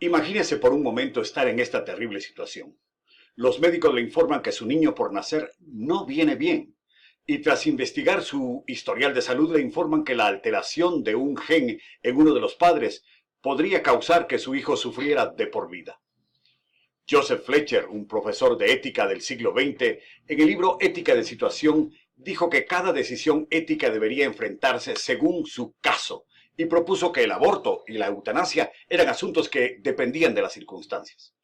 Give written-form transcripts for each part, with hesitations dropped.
Imagínese por un momento estar en esta terrible situación. Los médicos le informan que su niño por nacer no viene bien. Y tras investigar su historial de salud le informan que la alteración de un gen en uno de los padres podría causar que su hijo sufriera de por vida. Joseph Fletcher, un profesor de ética del siglo XX, en el libro Ética de Situación, dijo que cada decisión ética debería enfrentarse según su caso y propuso que el aborto y la eutanasia eran asuntos que dependían de las circunstancias.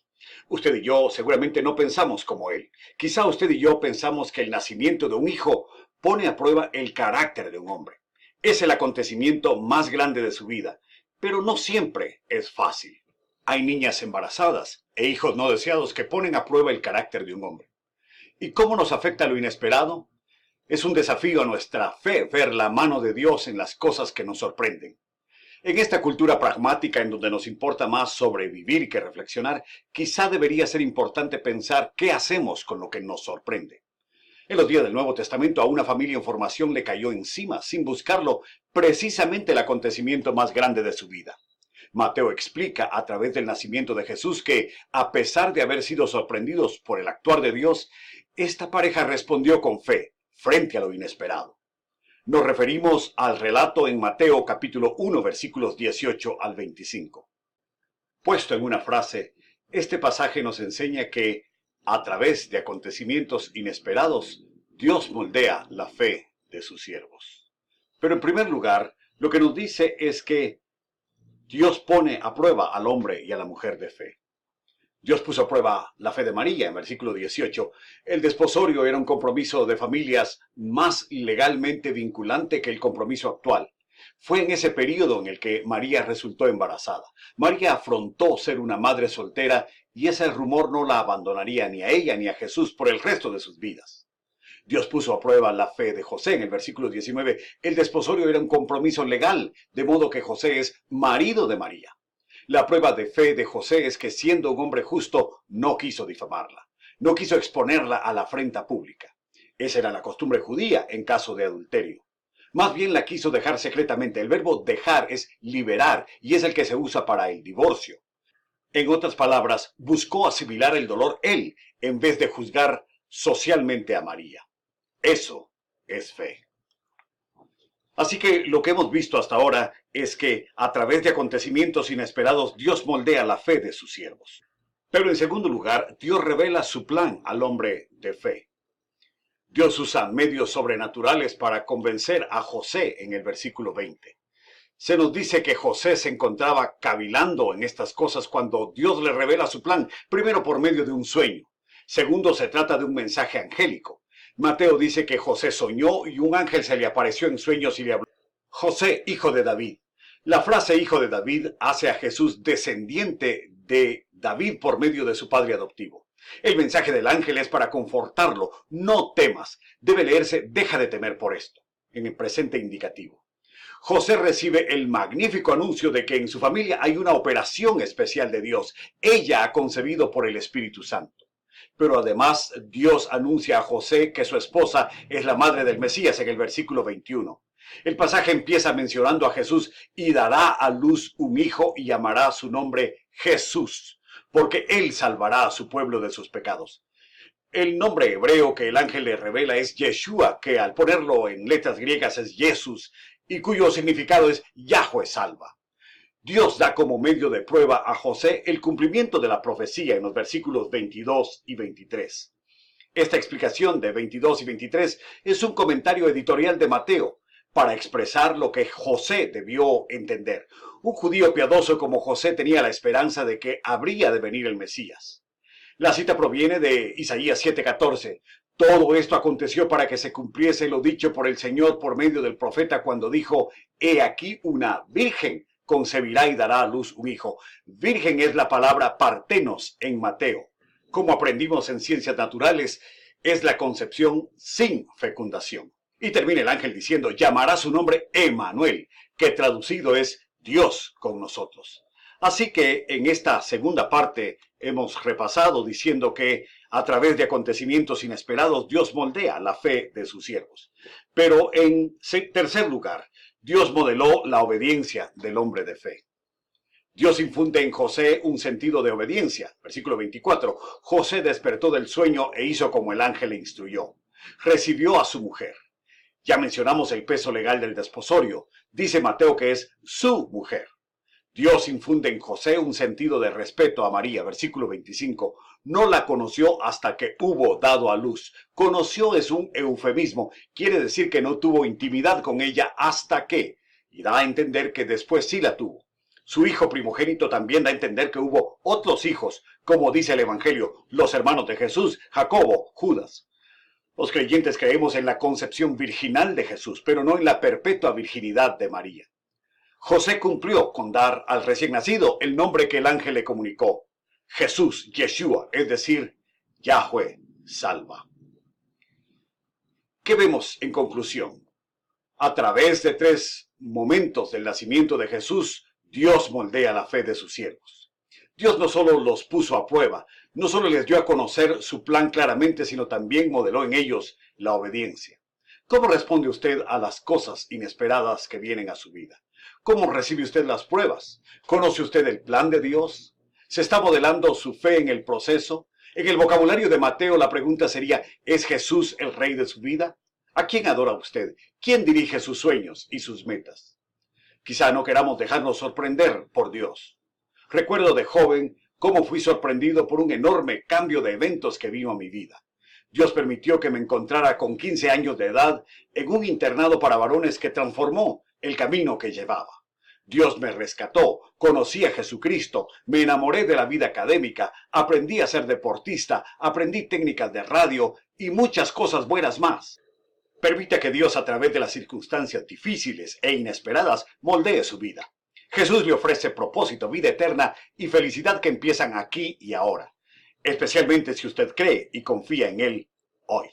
Usted y yo seguramente no pensamos como él. Quizá usted y yo pensamos que el nacimiento de un hijo pone a prueba el carácter de un hombre. Es el acontecimiento más grande de su vida, pero no siempre es fácil. Hay niñas embarazadas e hijos no deseados que ponen a prueba el carácter de un hombre. ¿Y cómo nos afecta lo inesperado? Es un desafío a nuestra fe ver la mano de Dios en las cosas que nos sorprenden. En esta cultura pragmática en donde nos importa más sobrevivir que reflexionar, quizá debería ser importante pensar qué hacemos con lo que nos sorprende. En los días del Nuevo Testamento a una familia en formación le cayó encima, sin buscarlo, precisamente el acontecimiento más grande de su vida. Mateo explica a través del nacimiento de Jesús que, a pesar de haber sido sorprendidos por el actuar de Dios, esta pareja respondió con fe frente a lo inesperado. Nos referimos al relato en Mateo capítulo 1 versículos 18 al 25. Puesto en una frase, este pasaje nos enseña que, a través de acontecimientos inesperados, Dios moldea la fe de sus siervos. Pero en primer lugar, lo que nos dice es que Dios pone a prueba al hombre y a la mujer de fe. Dios puso a prueba la fe de María en versículo 18. El desposorio era un compromiso de familias más legalmente vinculante que el compromiso actual. Fue en ese periodo en el que María resultó embarazada. María afrontó ser una madre soltera y ese rumor no la abandonaría ni a ella ni a Jesús por el resto de sus vidas. Dios puso a prueba la fe de José en el versículo 19. El desposorio era un compromiso legal, de modo que José es marido de María. La prueba de fe de José es que siendo un hombre justo, no quiso difamarla, no quiso exponerla a la afrenta pública. Esa era la costumbre judía en caso de adulterio. Más bien la quiso dejar secretamente. El verbo dejar es liberar y es el que se usa para el divorcio. En otras palabras, buscó asimilar el dolor él, en vez de juzgar socialmente a María. Eso es fe. Así que lo que hemos visto hasta ahora es que a través de acontecimientos inesperados Dios moldea la fe de sus siervos. Pero en segundo lugar, Dios revela su plan al hombre de fe. Dios usa medios sobrenaturales para convencer a José en el versículo 20. Se nos dice que José se encontraba cavilando en estas cosas cuando Dios le revela su plan, primero por medio de un sueño. Segundo, se trata de un mensaje angélico. Mateo dice que José soñó y un ángel se le apareció en sueños y le habló. José, hijo de David. La frase hijo de David hace a Jesús descendiente de David por medio de su padre adoptivo. El mensaje del ángel es para confortarlo. No temas. Debe leerse deja de temer por esto, en el presente indicativo. José recibe el magnífico anuncio de que en su familia hay una operación especial de Dios. Ella ha concebido por el Espíritu Santo. Pero además Dios anuncia a José que su esposa es la madre del Mesías en el versículo 21. El pasaje empieza mencionando a Jesús y dará a luz un hijo y llamará su nombre Jesús, porque él salvará a su pueblo de sus pecados. El nombre hebreo que el ángel le revela es Yeshua, que al ponerlo en letras griegas es Jesús, y cuyo significado es Yahweh salva. Dios da como medio de prueba a José el cumplimiento de la profecía en los versículos 22 y 23. Esta explicación de 22 y 23 es un comentario editorial de Mateo para expresar lo que José debió entender. Un judío piadoso como José tenía la esperanza de que habría de venir el Mesías. La cita proviene de Isaías 7:14. Todo esto aconteció para que se cumpliese lo dicho por el Señor por medio del profeta cuando dijo: He aquí una virgen concebirá y dará a luz un hijo. Virgen es la palabra partenos en Mateo. Como aprendimos en ciencias naturales, es la concepción sin fecundación. Y termina el ángel diciendo: llamará su nombre Emmanuel, que traducido es Dios con nosotros. Así que en esta segunda parte hemos repasado diciendo que a través de acontecimientos inesperados Dios moldea la fe de sus siervos. Pero en tercer lugar, Dios modeló la obediencia del hombre de fe. Dios infunde en José un sentido de obediencia. Versículo 24. José despertó del sueño e hizo como el ángel le instruyó. Recibió a su mujer. Ya mencionamos el peso legal del desposorio. Dice Mateo que es su mujer. Dios infunde en José un sentido de respeto a María. Versículo 25. No la conoció hasta que hubo dado a luz. Conoció es un eufemismo. Quiere decir que no tuvo intimidad con ella hasta que. Y da a entender que después sí la tuvo. Su hijo primogénito también da a entender que hubo otros hijos, como dice el Evangelio, los hermanos de Jesús, Jacobo, Judas. Los creyentes creemos en la concepción virginal de Jesús, pero no en la perpetua virginidad de María. José cumplió con dar al recién nacido el nombre que el ángel le comunicó: Jesús, Yeshua, es decir, Yahweh salva. ¿Qué vemos en conclusión? A través de 3 momentos del nacimiento de Jesús, Dios moldea la fe de sus siervos. Dios no solo los puso a prueba, no solo les dio a conocer su plan claramente, sino también modeló en ellos la obediencia. ¿Cómo responde usted a las cosas inesperadas que vienen a su vida? ¿Cómo recibe usted las pruebas? ¿Conoce usted el plan de Dios? ¿Se está modelando su fe en el proceso? En el vocabulario de Mateo la pregunta sería: ¿es Jesús el rey de su vida? ¿A quién adora usted? ¿Quién dirige sus sueños y sus metas? Quizá no queramos dejarnos sorprender por Dios. Recuerdo de joven cómo fui sorprendido por un enorme cambio de eventos que vino a mi vida. Dios permitió que me encontrara con 15 años de edad en un internado para varones que transformó el camino que llevaba. Dios me rescató, conocí a Jesucristo, me enamoré de la vida académica, aprendí a ser deportista, aprendí técnicas de radio y muchas cosas buenas más. Permite que Dios, a través de las circunstancias difíciles e inesperadas, moldee su vida. Jesús le ofrece propósito, vida eterna y felicidad que empiezan aquí y ahora, especialmente si usted cree y confía en Él hoy.